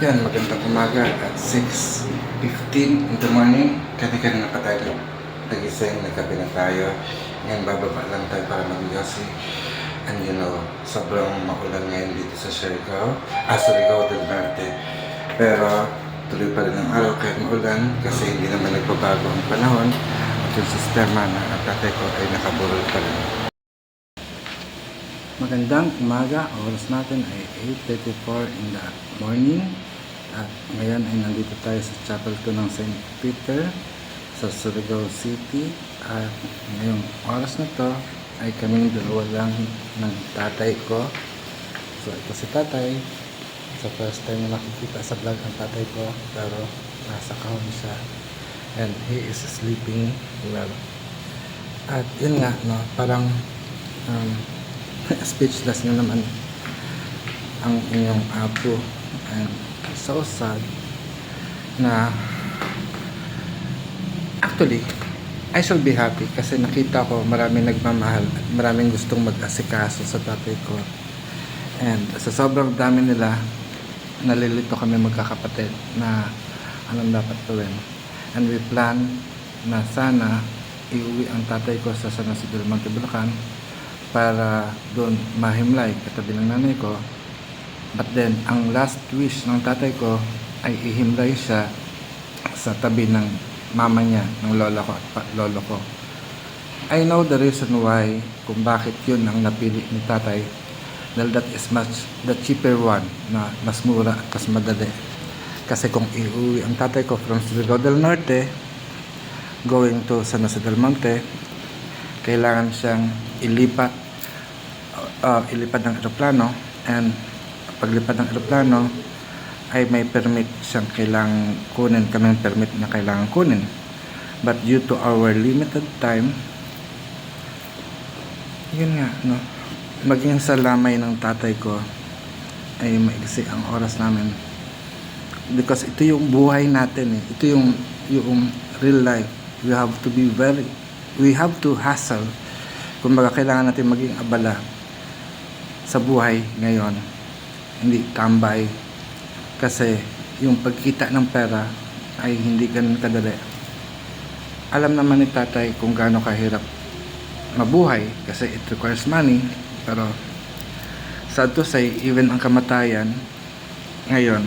Yan, magandang umaga at 6:15 in the morning. Kanina pa tayo nagising, nagkape na tayo. Ngayon, bababa lang tayo para mag-yosi. And sobrang maulan ngayon dito sa Surigao del Norte. Pero tuloy pa rin ang araw kahit maulan kasi hindi naman nagbabago ang panahon at yung sistema na ang tatay ko ay nakaburol pa rin. Magandang umaga, oras natin ay 8:34 in the morning. At ngayon ay nandito tayo sa chapel ko ng St. Peter sa Surigao City. At ngayong oras na to ay kaming dalawa lang ng tatay ko. So ito si tatay. Sa first time na nakikita sa vlog ang tatay ko, pero nasa kahon siya and he is sleeping well. At yun nga, no, parang speechless na naman ang inyong apo, and so sad na actually I should be happy kasi nakita ko maraming nagmamahal at maraming gustong mag-asikaso sa tatay ko, and sa sobrang dami nila nalilito kami magkakapatid na anong dapat gawin, and we plan na sana iuwi ang tatay ko sa San Isidro Monte, Bulacan para doon mahimlay katabi ng nanay ko. But then, ang last wish ng tatay ko ay ihimlay siya sa tabi ng mama niya, ng lola ko at lolo ko. I know the reason why, kung bakit yun ang napili ni tatay, dahil that is much the cheaper one, na mas mura at mas madali. Kasi kung iuwi ang tatay ko from Surigao del Norte going to San Jose del Monte, kailangan siyang ilipad ng eroplano, and paglipad ng eroplano ay may permit siyang kailangang kunin, kaming permit na kailangan kunin. But due to our limited time, yun nga, no, maging sa lamay ng tatay ko ay maigsi ang oras namin, because ito yung buhay natin, ito yung real life. We have to hustle. Kumbaga, kailangan natin maging abala sa buhay ngayon, hindi tambay, kasi yung pagkita ng pera ay hindi ganun kadali. Alam naman ni tatay kung gaano kahirap mabuhay kasi it requires money, pero sad to say, even ang kamatayan ngayon,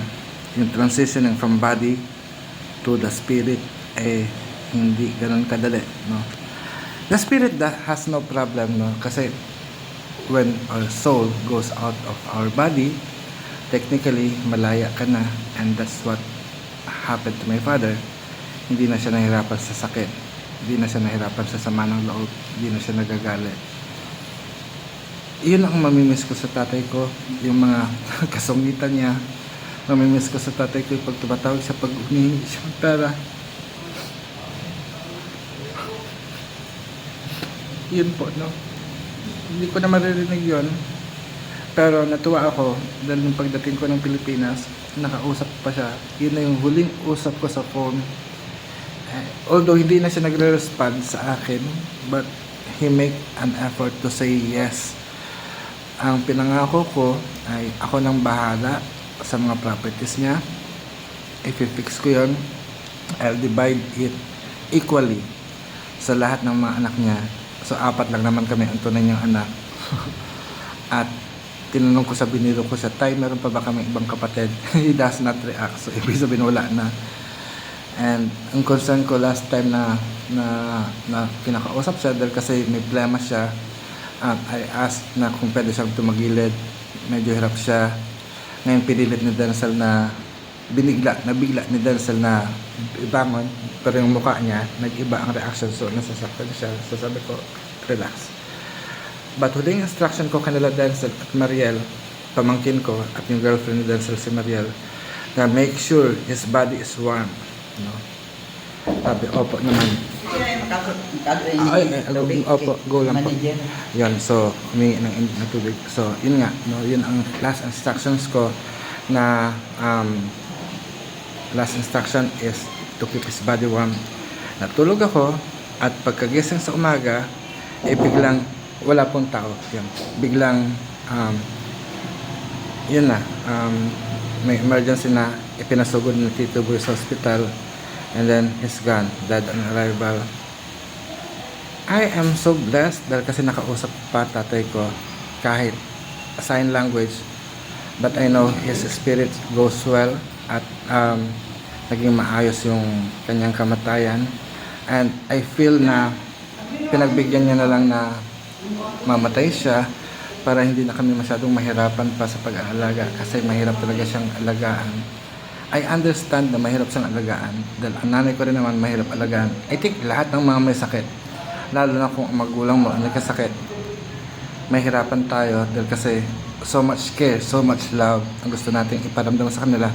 yung transitioning from body to the spirit ay hindi ganun kadali, no? The spirit that has no problem, no, kasi when our soul goes out of our body, technically malaya ka na, and that's what happened to my father. Hindi na siya nahirapan sa sakit, hindi na siya nahirapan sa sama ng loob, hindi na siya nagagalit. Yun ang mamimiss ko sa tatay ko, yung mga kasungitan niya. Mamimiss ko sa tatay ko yung pag tumatawag siya, pag humihingi siya ng pera. Yun po, no, hindi ko na maririnig yun, pero natuwa ako dahil nung pagdating ko ng Pilipinas, nakausap pa siya. Yun na yung huling usap ko sa phone. Although hindi na siya nagre-respond sa akin, but he make an effort to say yes. Ang pinangako ko ay ako nang bahala sa mga properties niya. I-fix ko yun, I'll divide it equally sa lahat ng mga anak niya. So 4 lang naman kami ang tunay niyang anak. At tinanong ko sa biniro ko sa Tay, meron pa ba kami ibang kapatid? He does not react. So ibig sabihin wala na. And ang concern ko last time na kinakausap siya, dahil kasi may problema siya, I asked na kung pwede siyang tumagilid. Medyo hirap siya. Ngayon pinilit ni Denzel na nabigla ni Denzel na ibangon, pero yung mukha niya nag-iba ang reaction, so nasasaktan siya. So sabi ko, relax. But huling instruction ko kanila Denzel at Mariel, pamangkin ko at yung girlfriend ni Denzel si Mariel, na make sure his body is warm, no? Sabi, opo naman. Opo, go lang po. Yan, so humingi ng tubig. So yun nga, no, yun ang last instructions ko, na last instruction is to keep his body warm. Natulog ako, at pagkagising sa umaga, biglang wala pong tao. Yan. Biglang yun na, may emergency na, ipinasugod ni Tito Boy sa hospital, and then he's gone, dead on arrival. I am so blessed dahil kasi nakausap pa tatay ko kahit sign language, but I know his spirit goes well at naging maayos yung kanyang kamatayan, and I feel na pinagbigyan niya na lang na mamatay siya para hindi na kami masyadong mahirapan pa sa pag-aalaga, kasi mahirap talaga siyang alagaan. I understand na mahirap siyang alagaan dahil ang nanay ko rin naman mahirap alagaan. I think lahat ng mga may sakit, lalo na kung ang magulang mo ang nagkasakit, mahirapan tayo dahil kasi so much care, so much love ang gusto nating iparamdam sa kanila,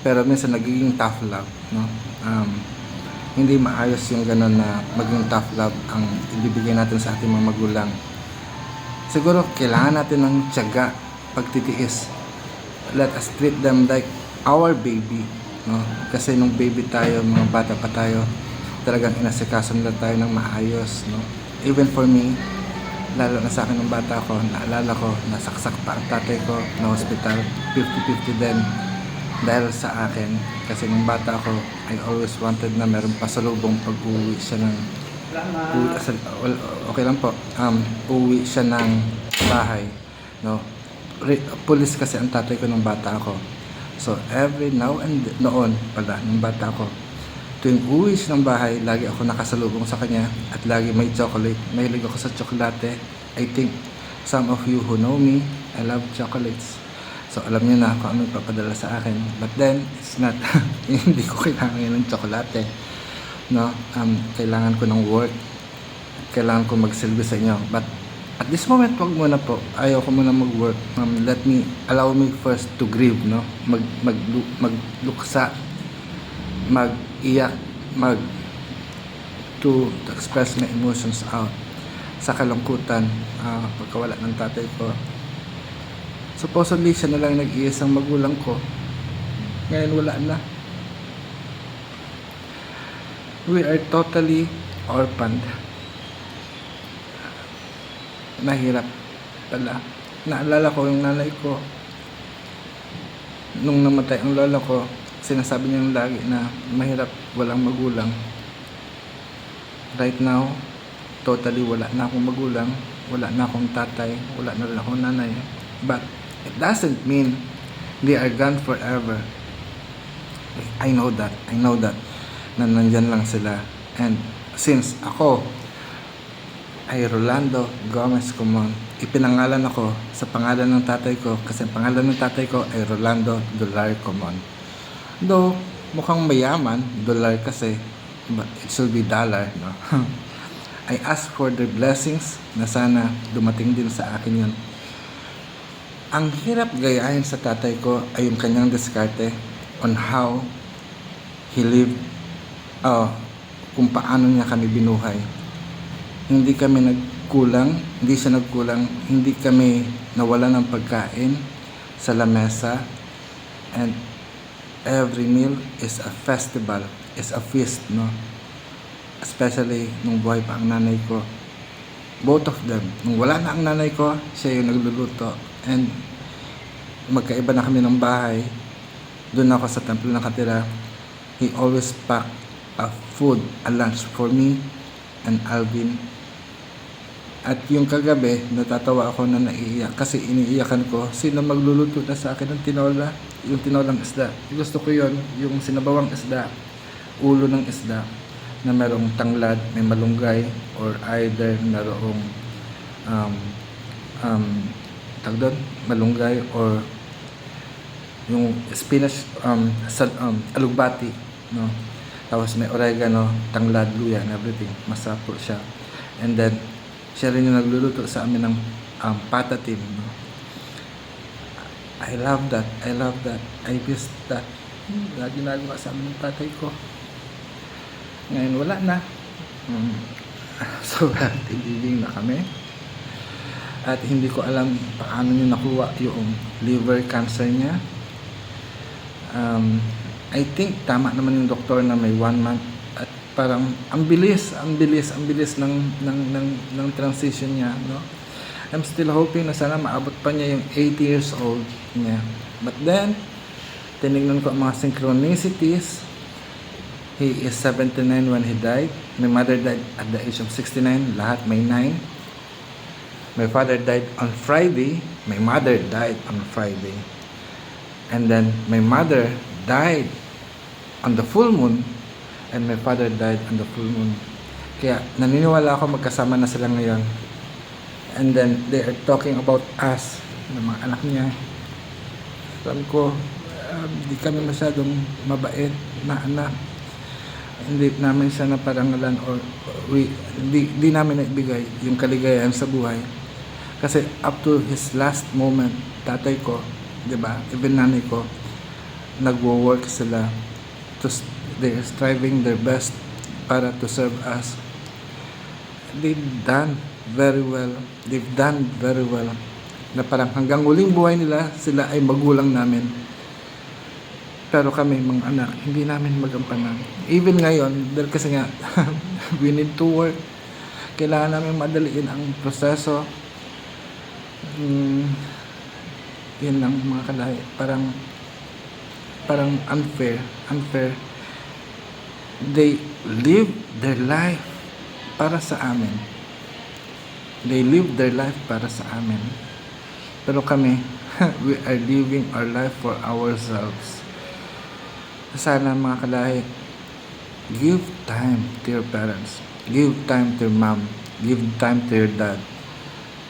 pero minsan nagiging tough love, no? Hindi maayos yung ganun na maging tough love ang ibibigay natin sa ating mga magulang. Siguro kailangan natin ng tiyaga, pagtitiis. Let us treat them like our baby, no? Kasi nung baby tayo, mga bata pa tayo, talagang inasikaso nila tayo ng maayos, no? Even for me, lalo na sa akin ng bata ko, naalala ko, nasaksak pa ang tatay ko na hospital, 50-50 din dahil sa akin. Kasi nung bata ko, I always wanted na meron pasalubong pag-uwi siya ng okay lang po, uwi siya ng bahay, no? Pulis kasi ang tatay ko nung bata ako, so every now and noon pala nung bata ko, tuwing uwi siya ng bahay, lagi ako nakasalubong sa kanya at lagi may chocolate. Mahilig ako sa tsokolate. I think some of you who know me, I love chocolates, so alam niyo na kung ano ipapadala sa akin. But then it's not hindi ko kailangan ng tsokolate, no? Kailangan ko ng work, kailangan ko magsilbi sa inyo, but at this moment wag muna po, ayaw ko muna mag-work. Allow me first to grieve, no? Magluksa, mag-iyak, to express my emotions out sa kalungkutan pagkawala ng tatay ko. Supposedly siya na lang nag-iisang magulang ko, ngayon wala na. We are totally orphaned. Mahirap pala. Naalala ko yung nanay ko, nung namatay ang lola ko, sinasabi niya lagi na mahirap walang magulang. Right now, totally wala na akong magulang, wala na akong tatay, wala na rin akong nanay. But it doesn't mean they are gone forever. I know that na nandyan lang sila. And since ako ay Rolando Gomez Comon, ipinangalan ako sa pangalan ng tatay ko, kasi ang pangalan ng tatay ko ay Rolando Dolar Comon. Though mukhang mayaman, dollar kasi, but it should be dollar, no? I ask for their blessings na sana dumating din sa akin yun. Ang hirap gayahin sa tatay ko ay yung kanyang diskarte on how he lived, kung paano niya kami binuhay. Hindi kami nagkulang, hindi siya nagkulang, hindi kami nawalan ng pagkain sa lamesa, and every meal is a festival, is a feast, no? Especially nung buhay pa ang nanay ko. Both of them. Nung wala na ang nanay ko, siya yung nagluluto. And magkaiba na kami ng bahay. Doon ako sa templo nakatira. He always packed a food, a lunch for me and Alvin. At yung kagabi, natatawa ako na naiiyak kasi iniiyakan ko, sino magluluto na sa akin ng tinola? Yung tinolang isda. Gusto ko yon, yung sinabawang isda, ulo ng isda na merong tanglad, may malunggay, or either merong tagdon, malunggay, or yung spinach, alugbati, no? Tapos may oregano, tanglad, luya, and everything. Masarap po siya. And then siya rin yung nagluluto sa amin ng patatim, no? I love that. I miss that. Na ginagawa sa amin ng tatay ko. Ngayon wala na. So happy living na kami. At hindi ko alam paano niya nakuha yung liver cancer niya. I think tama naman yung doktor na may 1 month. At parang ang bilis ng transition niya, no? I'm still hoping na sana maabot pa niya yung 80 years old niya. But then Tinignan ko ang mga synchronicities. He is 79 when he died. My mother died at the age of 69. Lahat may 9. My father died on Friday. My mother died on Friday. And then my mother died on the full moon. And my father died on the full moon. Kaya naniniwala ako magkasama na sila ngayon. And then they are talking about us, ng mga anak niya. Sabi ko, di kami masyadong mabait na anak. Hindi namin siya naparangalan or di namin naibigay yung kaligayahan sa buhay. Kasi up to his last moment, tatay ko, di ba, even nanay ko, nagwo-work sila. They are striving their best para to serve us. They've done very well. They've done very well. Na parang hanggang huling buhay nila, sila ay magulang namin. Pero kami, mga anak, hindi namin magampanan. Even ngayon, dahil kasi nga, we need to work. Kailangan namin madaliin ang proseso. Yan lang mga kalahi. Parang unfair. They live their life para sa amin. They live their life para sa amin. Pero kami, we are living our life for ourselves. Sana mga kalahi, give time to your parents. Give time to your mom. Give time to your dad.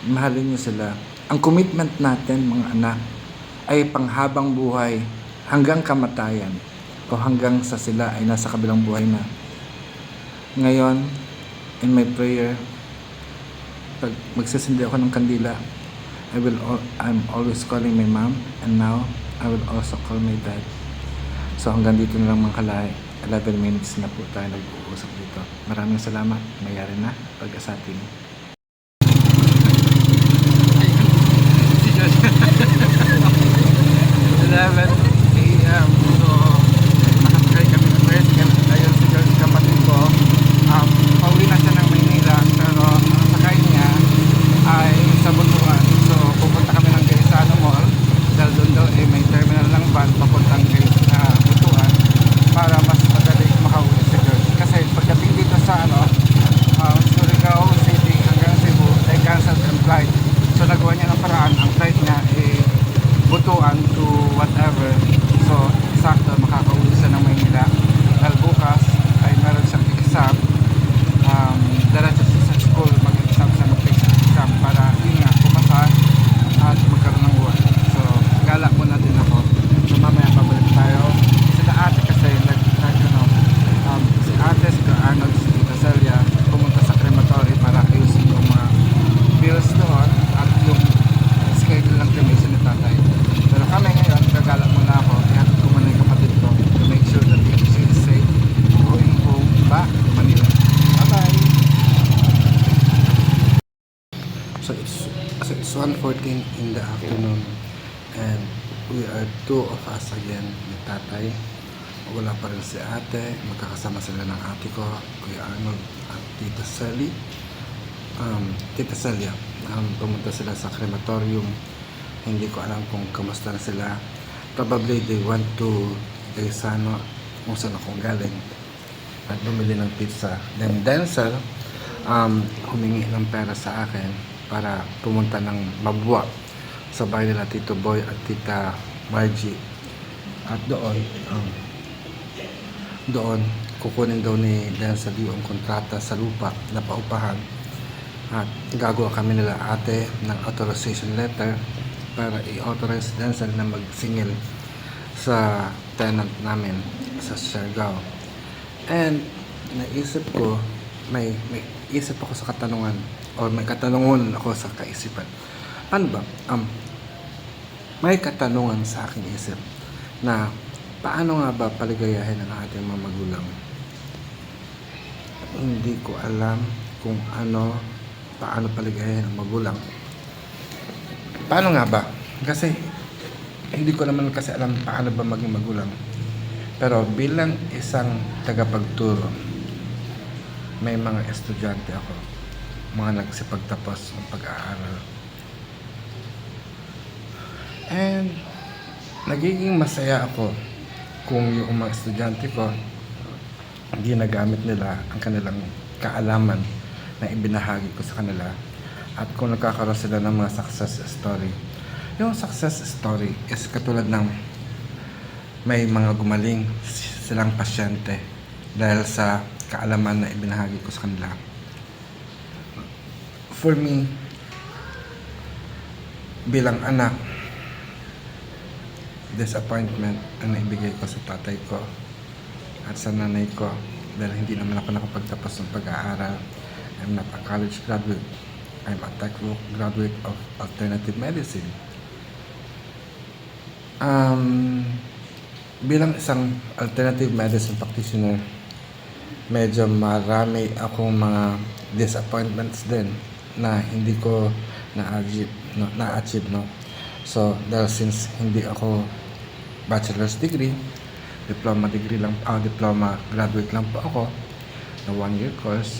Mahalin niyo sila. Ang commitment natin mga anak ay panghabang buhay hanggang kamatayan o hanggang sa sila ay nasa kabilang buhay na. Ngayon, in my prayer, pag magsasindi ako ng kandila, I'm always calling my mom, and now I will also call my dad. So hanggang dito na lang mga kalahi. 11 minutes na po tayo nag-uusap dito. Maraming salamat. Mayari na pag-asating. Si Josh. 11 a.m. So nakasakay kami ng tricycle. Ayun si Josh, kapatid ko. Pauwi na siya ng Maynila. Pero ang sakay niya ay sa Butuan. So pupunta kami ng Gaisano Mall. Dahil doon daw may terminal ng van papuntang Butuan para mas madali makauwi si George. Kasi pagdating dito sa Surigao City hanggang Cebu ay cancelled ang flight. So nagawa niya ng paraan. Ang flight niya ay Butuan to whatever. So sakto makakauwi siya ng Maynila. Dahil bukas ay meron siyang exam. Diretso siya sa school, mag-exam siya, mag-take exam para yun nga, pumasa at magkaroon ng buwan. So gala muna din ako. So mamaya pabalik tayo. Sila ate kasi si ate, si Arnold, si Tita Celia pumunta sa crematory para ayusin yung mga bills doon at yung schedule ng cremation ni tatay. Pero kami ngayon, gagala muna ako. Ihatid ko muna yung kapatid ko to make sure that she is safe going home back to Manila. Bye bye! So it's 1:14 in the afternoon and we are two of us again ni tatay. Wala pa rin si ate. Magkakasama sila ng ate ko, Kuya Arnold at Tita Celia. Pumunta sila sa crematorium. Hindi ko alam kung kamusta na sila. Probably they went to Gaisano kung saan akong galing at bumili ng pizza. Then Denzel humingi ng pera sa akin para pumunta ng Mabua sa bahay nila Tito Boy at Tita Margie. At doon kukunin daw ni Denzel yung kontrata sa lupa na paupahan at gagawa kami nila ate ng authorization letter para i-authorize Denzel na magsingil sa tenant namin sa Siargao. And naisip ko, may isip ako sa katanungan o may katanungan ako sa kaisipan. Ano ba? May katanungan sa aking isip na paano nga ba paligayahin ang ating mga magulang? Hindi ko alam kung paano paligayahin ang magulang. Paano nga ba? Kasi hindi ko naman kasi alam paano ba maging magulang. Pero bilang isang tagapagturo, may mga estudyante ako, mga nagsipagtapos ng pag-aaral. And Nagiging masaya ako kung yung mga estudyante ko ginagamit nila ang kanilang kaalaman na ibinahagi ko sa kanila at kung nagkakaroon sila ng mga success story. Yung success story is katulad ng may mga gumaling silang pasyente dahil sa kaalaman na ibinahagi ko sa kanila. For me, bilang anak, disappointment ang naibigay ko sa tatay ko at sa nanay ko dahil hindi naman ako nakapagtapos ng pag-aaral. I'm not a college graduate. I'm a textbook graduate of alternative medicine. Bilang isang alternative medicine practitioner, medyo marami akong mga disappointments din na hindi ko na-achieve, no? So, dahil since hindi ako bachelor's degree, diploma graduate lang po ako na 1-year course,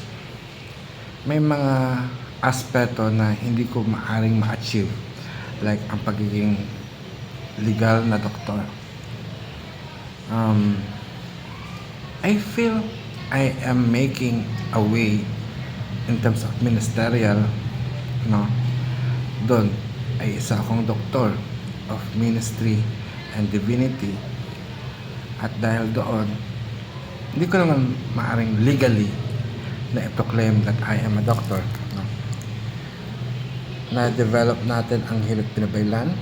may mga aspeto na hindi ko maaring ma-achieve, like ang pagiging legal na doktor. I feel I am making a way in terms of ministerial, no? Doon ay isa akong doktor of ministry and divinity, at dahil doon hindi ko naman maaring legally na i-proclaim that I am a doctor, no? Na-develop natin ang Hilot Pinabaylan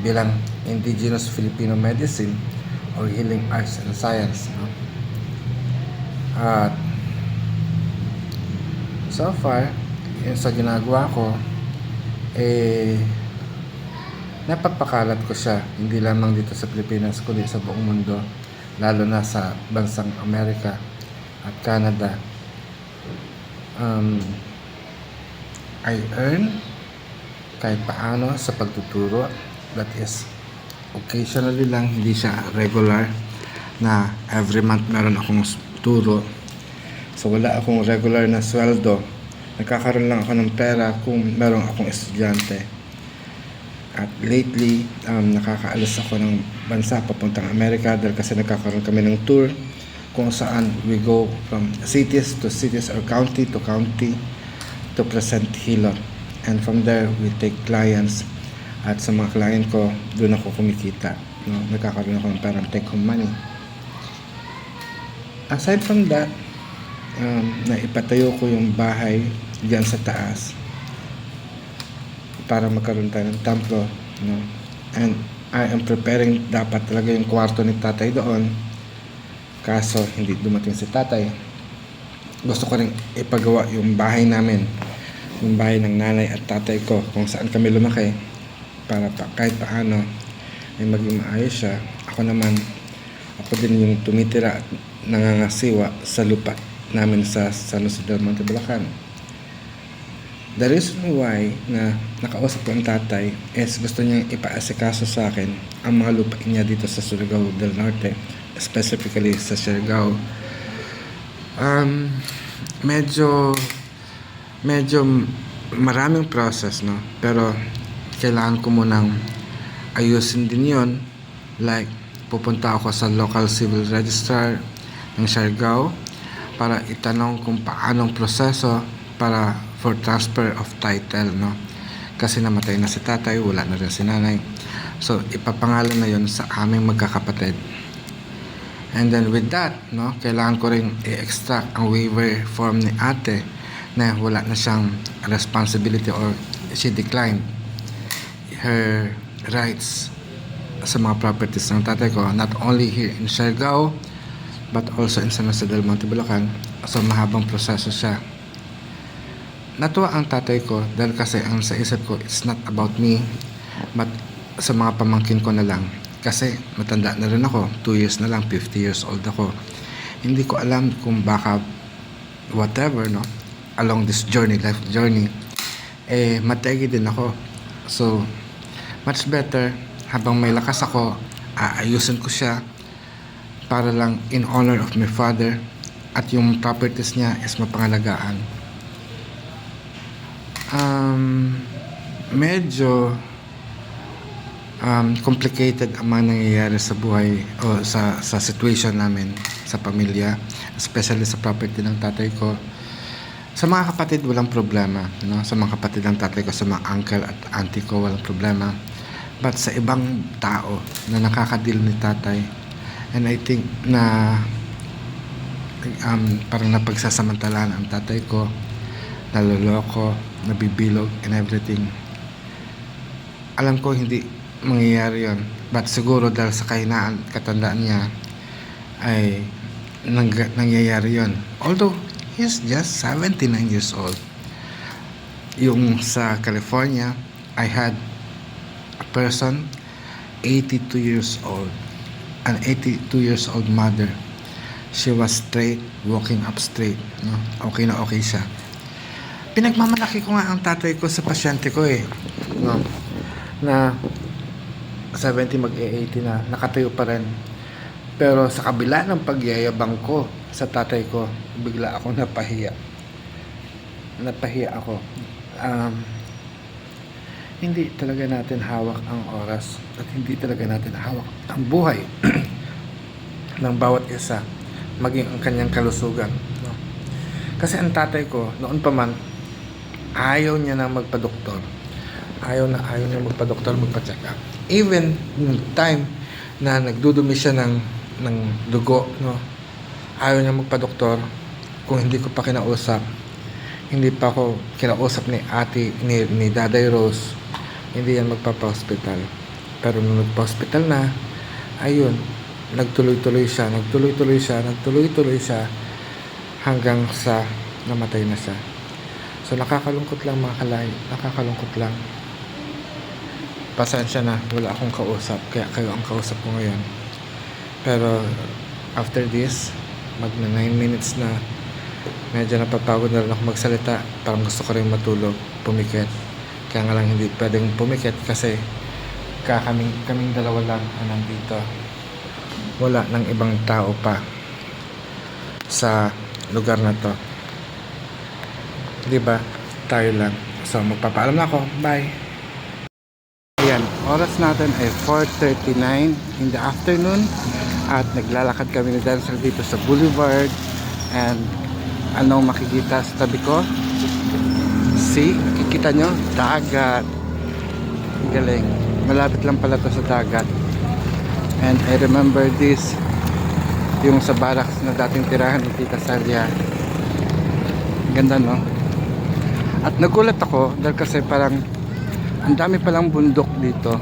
bilang indigenous Filipino medicine or healing arts and science, no? At so far yung sa ginagawa ko, napapakalat ko siya hindi lamang dito sa Pilipinas kundi sa buong mundo, lalo na sa bansang Amerika at Canada. I earn kahit paano sa pagtuturo, that is occasionally lang, hindi siya regular na every month meron akong turo. So wala akong regular na sweldo, nagkakaroon lang ako ng pera kung meron akong estudyante. At lately, nakakaalis ako ng bansa papuntang Amerika dahil kasi nagkakaroon kami ng tour kung saan we go from cities to cities or county to county to present Hilot. And from there, we take clients. At sa mga client ko, doon ako kumikita, no? Nagkakaroon ako ng parang take home money. Aside from that, naipatayo ko yung bahay diyan sa taas para magkaroon tayo ng templo, no? And I am preparing dapat talaga yung kwarto ni tatay doon, kaso hindi dumating si tatay. Gusto ko rin ipagawa yung bahay namin, yung bahay ng nanay at tatay ko kung saan kami lumaki, para kahit paano ay maging maayos siya. Ako din yung tumitira at nangangasiwa sa lupa namin sa San Jose del Monte, Bulacan. The reason why na nakausap ko ang tatay is gusto niyang ipaasikaso sa akin ang mga lupain niya dito sa Surigao del Norte, specifically sa Siargao. Medyo maraming process, no? Pero kailangan ko munang ayusin din yon. Like, pupunta ako sa local civil registrar ng Siargao para itanong kung paanong proseso para for transfer of title, no? Kasi namatay na si tatay, wala na rin si nanay. So, ipapangalan na yon sa aming magkakapatid. And then with that, no, kailangan ko rin i-extract ang waiver form ni ate na wala na siyang responsibility or she declined her rights sa mga properties ng tatay ko, not only here in Siargao but also in San Jose del Monte, Bulacan. So mahabang proseso siya. Natuwa ang tatay ko dahil kasi ang sa isip ko, it's not about me but sa mga pamangkin ko na lang, kasi matanda na rin ako, 2 years na lang, 50 years old ako. Hindi ko alam kung baka whatever, no, along this journey, life journey, mategi din ako. So much better, habang may lakas ako, aayusin ko siya para lang in honor of my father, at yung properties niya is mapangalagaan. Medyo complicated ang mga nangyayari sa buhay o sa situation namin sa pamilya, especially sa property ng tatay ko. Sa mga kapatid walang problema, no? Sa mga kapatid ng tatay ko, sa mga uncle at auntie ko walang problema. But sa ibang tao na nakakadil ni tatay, and I think na parang napagsasamantalaan ang tatay ko, naloloko, nabibilog and everything. Alam ko hindi mangyayari yon, but siguro dahil sa kahinaan, katandaan niya ay nangyayari yon. Although he's just 79 years old. Yung sa California, I had a person 82 years old, an 82 years old mother. She was straight, walking up straight, no? Okay na okay siya. Pinagmamalaki ko nga ang tatay ko sa pasyente ko no? Na 70 mag-80 na, nakatayo pa rin. Pero sa kabila ng pagyayabang ko sa tatay ko, bigla ako napahiya ako. Hindi talaga natin hawak ang oras at hindi talaga natin hawak ang buhay ng bawat isa, maging ang kanyang kalusugan, no? Kasi ang tatay ko noon pa man, ayaw niya na magpa-doktor, ayaw niya magpa-doktor, magpa-check up. Even yung time na nagdudumi siya ng dugo, no, ayaw niya magpa-doktor. Kung hindi ko pa kinausap, hindi pa ako kinausap ni Daday Rose, hindi yan magpapa-hospital. Pero nung nagpa-hospital na, ayun, nagtuloy-tuloy siya hanggang sa namatay na siya. So nakakalungkot lang mga kalay, nakakalungkot lang. Pasensya na, wala akong kausap, kaya kayo ang kausap ko ngayon. Pero after this, magna 9 minutes na, medyo napapagod na rin ako magsalita. Parang gusto ko rin matulog, pumikit. Kaya nga lang hindi pwedeng pumikit kasi kaming dalawa lang ang nandito. Wala ng ibang tao pa sa lugar na to, diba? Tayo lang. So magpapaalam na ako, bye. Ayan, oras natin ay 4:39 in the afternoon at naglalakad kami ni Denzel dito sa boulevard. And anong makikita sa tabi ko? Nakikita nyo? Dagat. Galing, malapit lang pala to sa dagat. And I remember this, yung sa barracks na dating tirahan ni Tita Salia. Ganda, no? At nagulat ako dahil kasi parang ang dami palang bundok dito,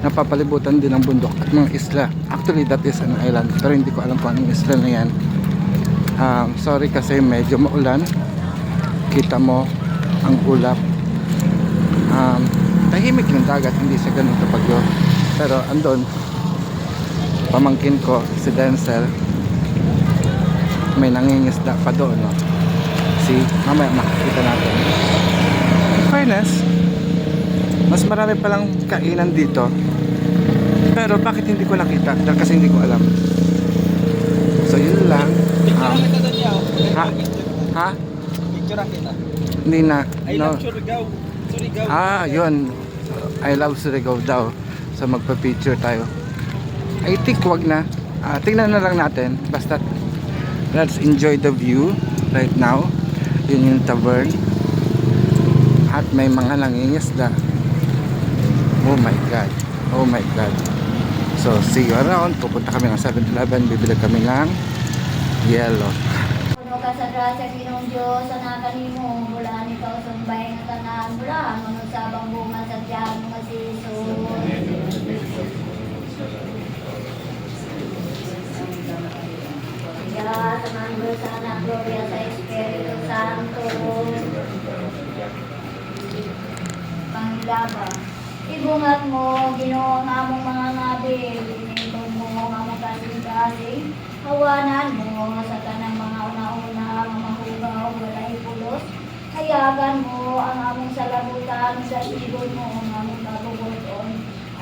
napapalibutan din ng bundok at mga isla. Actually that is an island, pero hindi ko alam kung anong isla na yan. Sorry kasi medyo maulan, kita mo ang ulap. Tahimik yung dagat, hindi siya ganun kapagyo. Pero andun pamangkin ko si Denzel, may nangingisda pa doon, no? Mamaya makikita natin. In fairness, mas marami palang kainan dito, pero bakit hindi ko nakita? Dahil kasi hindi ko alam. So yun lang. Ha? Picture kita. Hindi na. I love Surigao. Yun. I love Surigao daw. So magpa-picture tayo. I think wag na. Tingnan na lang natin. Basta let's enjoy the view right now. Yun yung tavern. At may mga nangingisda. Oh my God. Oh my God. So see you around. Pupunta kami ng 7-Eleven. Bibili kami ng yellow. Puno ka sa grasya, Ginong Diyos, anak kanimo, bulaan ikaw sumbay ng tanan, bulaan mo sa bunga sa tiyan mga siso. Ya, sa mando sa anak, gloria sa Espiritu Santo. Pangilaba. Ibungat mo, Ginoo ang among mga nabil, initong mo ang among kasing-kasing, hawanan mo sa tanang mga una-una, mga mahugaw, walay pulos, hayagan mo ang among salabutan, sa ibon mo ang among kabubuton,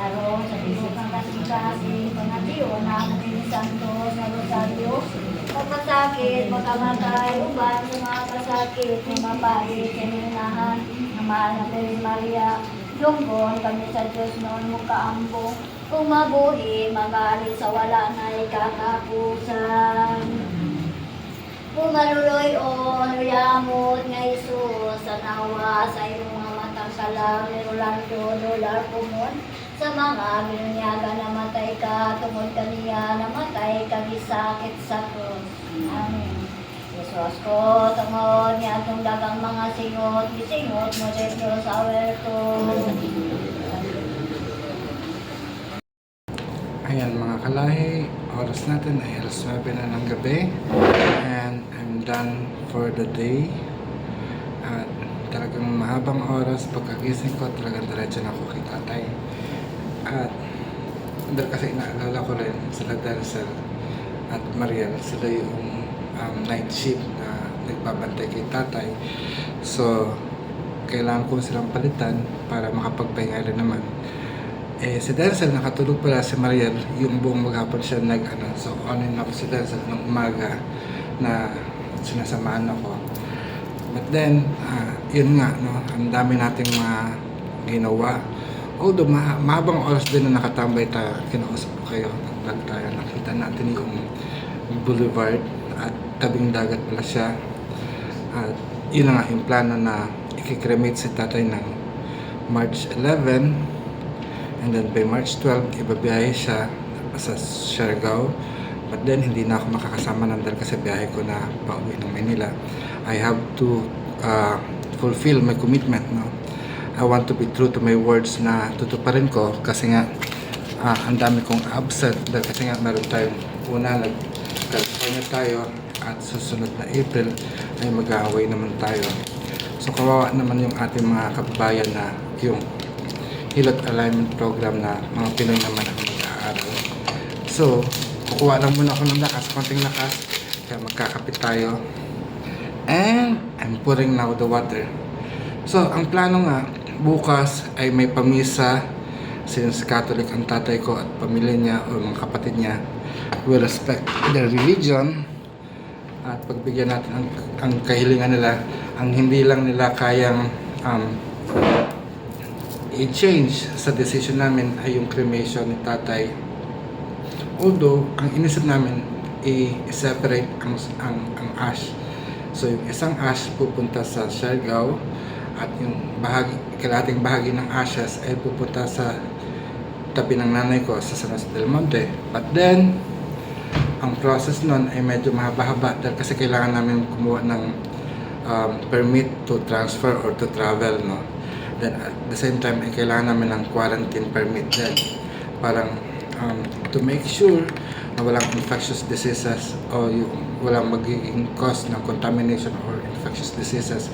aron sa tibok ng kasing-kasing, pangatiyo na aming Santos na Rosario, pagkasakit, pagkamatay, uban sa mga kasakit, mga pahit, kaninahan, na mahal na Maria, Lunggon kami sa Diyos noon mo kaambong. Kung mabuhi, mag-aari sa wala na ikakapusan. Kung maluloy o yamot nga Isus, sa nawa sa iyong mga matang salam, Rolando, dolar kumon, sa mga binunyaga namatay ka, tungod kaniya, namatay ka, gisakit sa krus. Amen. Jesus ko, tungod niya itong dagang mga singot, gisingot mo dito sa werto. Ayan mga kalahi, oras natin ay alas 9 na ng gabi and I'm done for the day. At talagang mahabang oras pagkagising ko, talagang diretso na ako kay tatay. At dahil kasi inaalala ko rin sila Darcel at Mariel, sila yung night shift na nagbabantay kay tatay. So kailangan ko silang palitan para makapagpahinga rin naman. Si Darcel nakatulog pala, si Mariel yung buong maghapon siya so on and off si Darcel ng umaga na sinasamahan ako. But then yun nga, no, ang dami nating mga ginawa. Although mahabang oras din na nakatambay tayo, kinausap ko kayo, nag tayo, nakita natin yung boulevard at tabing dagat pala siya. At yun na nga yung plano na ikikremate si tatay ng March 11. And then by March 12, ibabiyahe siya sa Siargao. But then, hindi na ako makakasama dahil kasi biyahe ko na pauwi ng Manila. I have to fulfill my commitment, no? I want to be true to my words na tutuparin ko kasi nga ang dami kong absent dahil kasi nga meron tayong nag-California tayo at susunod na April ay mag-away naman tayo. So kawawa naman yung ating mga kababayan na yung Hilot Alignment Program na mga Pinoy naman ang mag-aaral. So, kukuha lang muna ako ng lakas, konting lakas, kaya magkakapit tayo. And, I'm pouring now the water. So, ang plano nga, bukas ay may pamisa, since Catholic ang tatay ko at pamilya niya o mga kapatid niya, we respect their religion at pagbigyan natin ang kahilingan nila, ang hindi lang nila kayang i-change sa decision namin ay yung cremation ni tatay. Although, ang inisip namin i-separate ang ash. So, yung isang ash pupunta sa Siargao at yung kalahating bahagi ng ashes ay pupunta sa tabi ng nanay ko sa San Jose del Monte. But then, ang process nun ay medyo mahaba-haba dahil kasi kailangan namin kumuha ng permit to transfer or to travel, no? Then at the same time ay kailangan namin ng quarantine permit din, parang to make sure na walang infectious diseases o walang magiging cause ng contamination or infectious diseases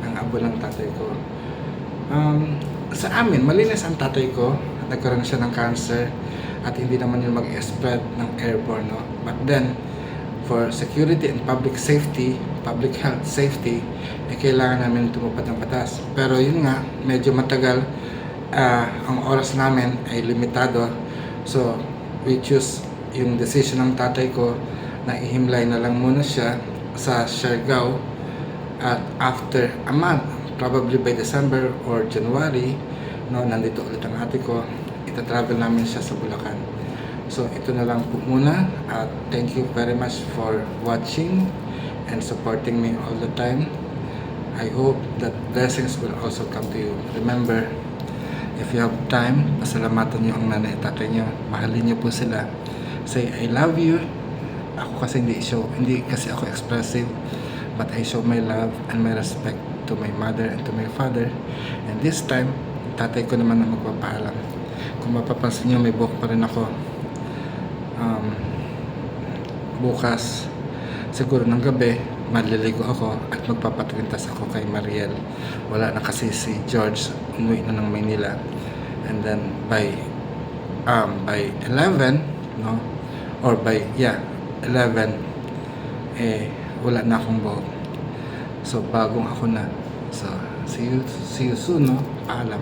ang abo ng tatay ko. Sa amin, malinis ang tatay ko, nagkaroon siya ng cancer at hindi naman yun mag-spread ng airborne, no? But then for security and public safety, public health safety, kailangan namin tumupad ng batas. Pero yun nga, medyo matagal, ang oras namin ay limitado. So, we choose yung decision ng tatay ko na ihimlay na lang muna siya sa Siargao at after a month, probably by December or January, no, nandito ulit ang ate ko, ita-travel namin siya sa Bulacan. So, ito na lang po muna at thank you very much for watching and supporting me all the time. I hope that blessings will also come to you. Remember, if you have time, pasalamatan niyo ang nanay at tatay niyo. Mahalin niyo po sila. Say, I love you. Ako kasi hindi kasi ako expressive, but I show my love and my respect to my mother and to my father. And this time, tatay ko naman ang magpapaalam. Kung mapapansin niyo, may buhok pa rin ako. Bukas siguro ng gabi maliligo ako at magpapatrintas ako kay Mariel. Wala na kasi si George, umuwi na ng Maynila. And then by 11, no, or by 11 wala na akong buhok. So bagong ako na. So see you soon, no. Paalam.